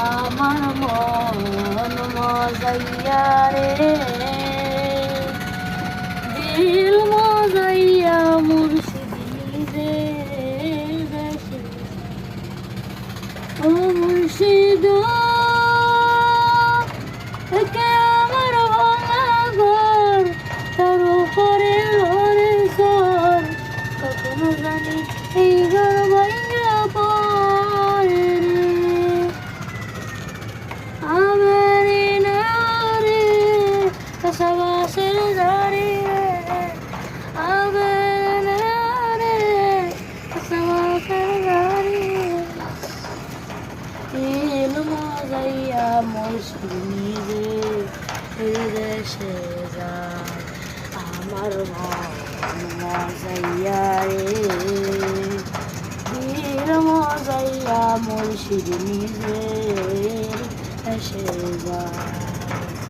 আমার মন মজাইয়া রে, দিল মজাইয়া মুর্শিদ নিজের দেশে। ও মুর্শিদ একে আমার ভাঙা ঘর, তার উপরে লড়ে ঝড়, কখনো জানি এই ঘর ভাঙা পড়ে রে। আবেরি না রে কাছাবাসের ঝাড়ি রে, আবেরি না রে কাছাবাসের ঝাড়ি রে। দিল মজাইয়া মুর্শিদ নিজে দেশে যায়, আমার মন মজাইয়া রে, দিল মজাইয়া মুর্শিদ নিজে দেশে যায়।